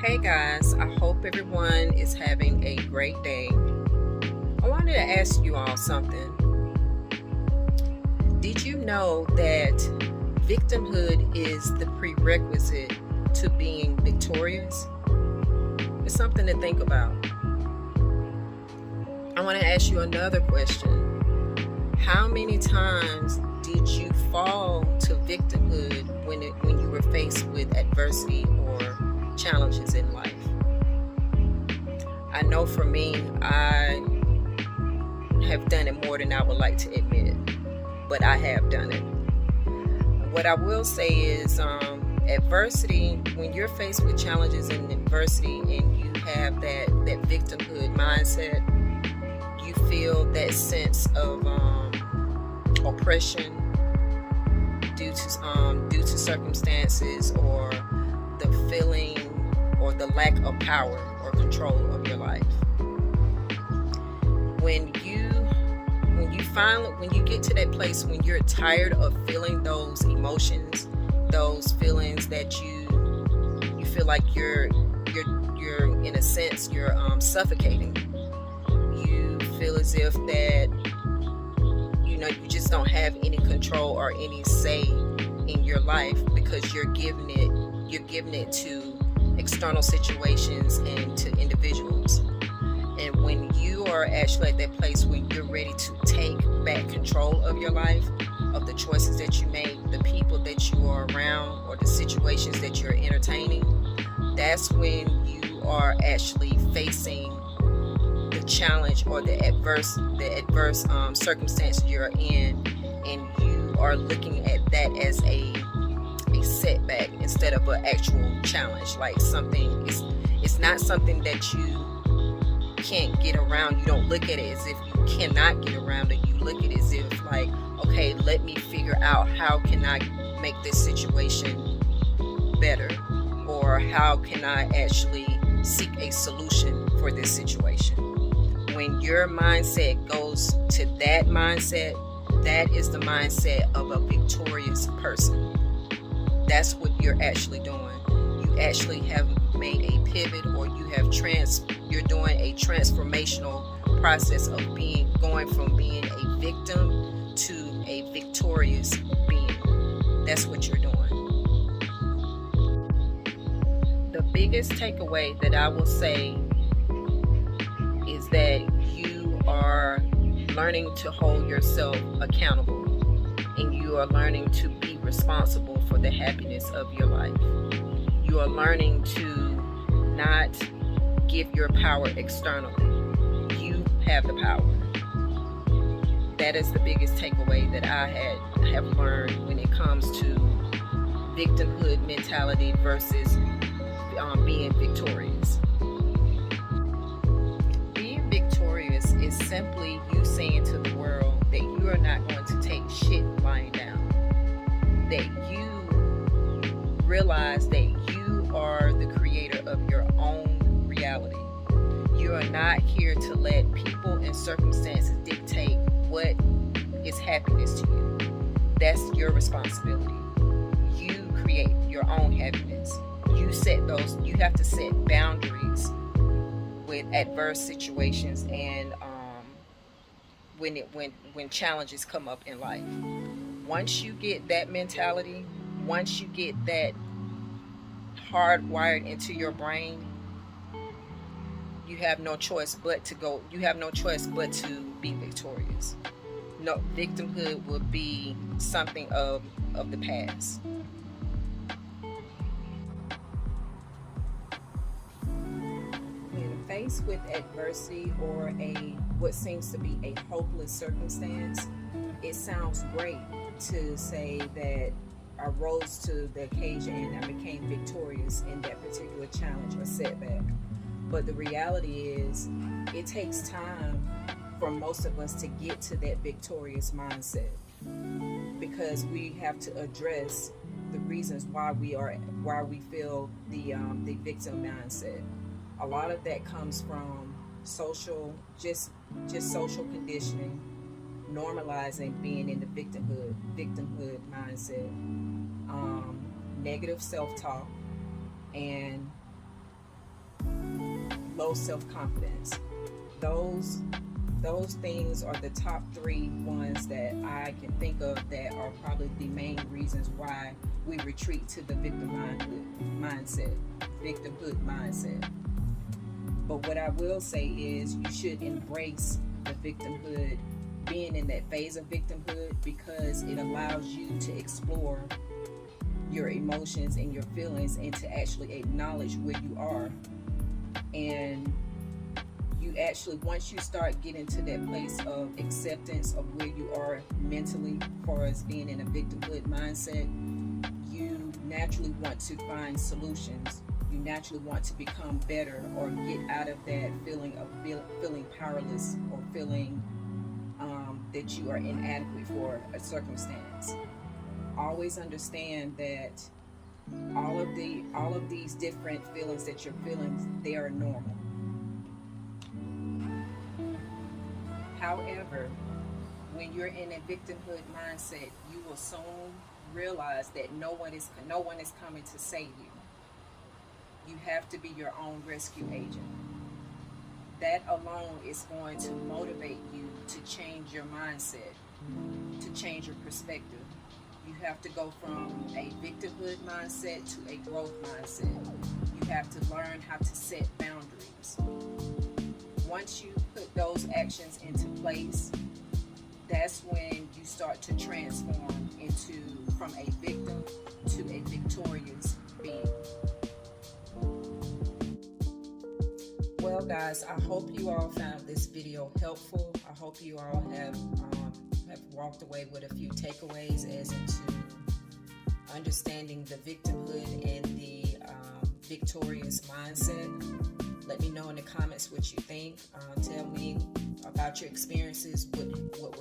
Hey guys, I hope everyone is having a great day. I wanted to ask you all something. Did you know that victimhood is the prerequisite to being victorious? It's something to think about. I want to ask you another question. How many times did you fall to victimhood when you were faced with adversity or challenges in life? I know for me, I have done it more than I would like to admit, but I have done it. What I will say is adversity, when you're faced with challenges and adversity and you have that victimhood mindset, you feel that sense of oppression due to circumstances, or the feeling or the lack of power or control of your life. When you get to that place when you're tired of feeling those emotions, those feelings that you feel like you're in a sense you're suffocating. You feel as if that you just don't have any control or any say in your life because you're giving it to external situations and to individuals. And when you are actually at that place when you're ready to take back control of your life, of the choices that you make, the people that you are around, or the situations that you're entertaining, that's when you are actually facing the challenge or the adverse circumstance you're in, and you are looking at that as a setback instead of an actual challenge. Like something, it's not something that you can't get around. You don't look at it as if you cannot get around it. You look at it as if, like, okay, let me figure out how can I make this situation better, or how can I actually seek a solution for this situation. When your mindset goes to that mindset, that is the mindset of a victorious person. That's what you're actually doing. You actually have made a pivot, or you're doing a transformational process of going from being a victim to a victorious being. That's what you're doing. The biggest takeaway that I will say is that you are learning to hold yourself accountable, and you are learning to be responsible for the happiness of your life. You are learning to not give your power externally. You have the power. That is the biggest takeaway that I have learned when it comes to victimhood mentality versus being victorious. Being victorious is simply you saying to the world that you are not going to take shit lying down. That you realize that you are the creator of your own reality. You are not here to let people and circumstances dictate what is happiness to you. That's your responsibility. You create your own happiness. You have to set boundaries with adverse situations and when challenges come up in life. Once you get that mentality, once you get that hardwired into your brain, you have no choice but to be victorious. No, victimhood will be something of the past. When faced with adversity or what seems to be a hopeless circumstance, it sounds great to say that I rose to the occasion and I became victorious in that particular challenge or setback. But the reality is, it takes time for most of us to get to that victorious mindset, because we have to address the reasons why we feel the victim mindset. A lot of that comes from social conditioning, normalizing being in the victimhood mindset, negative self-talk, and low self-confidence. Those things are the top three ones that I can think of that are probably the main reasons why we retreat to the victimhood mindset. But what I will say is you should embrace the victimhood, being in that phase of victimhood, because it allows you to explore your emotions and your feelings and to actually acknowledge where you are. And you actually, once you start getting to that place of acceptance of where you are mentally, as far as being in a victimhood mindset, you naturally want to find solutions. You naturally want to become better or get out of that feeling of feeling powerless or feeling that you are inadequate for a circumstance. Always understand that all of these different feelings that you're feeling, they are normal. However, when you're in a victimhood mindset, you will soon realize that no one is coming to save you. You have to be your own rescue agent. That alone is going to motivate you to change your mindset, to change your perspective. You have to go from a victimhood mindset to a growth mindset. You have to learn how to set boundaries. Once you put those actions into place, that's when you start to transform from a victim to a victorious being. Well, guys, I hope you all found this video helpful. I hope you all have walked away with a few takeaways as into understanding the victimhood and the victorious mindset. Let me know in the comments what you think. Tell me about your experiences, what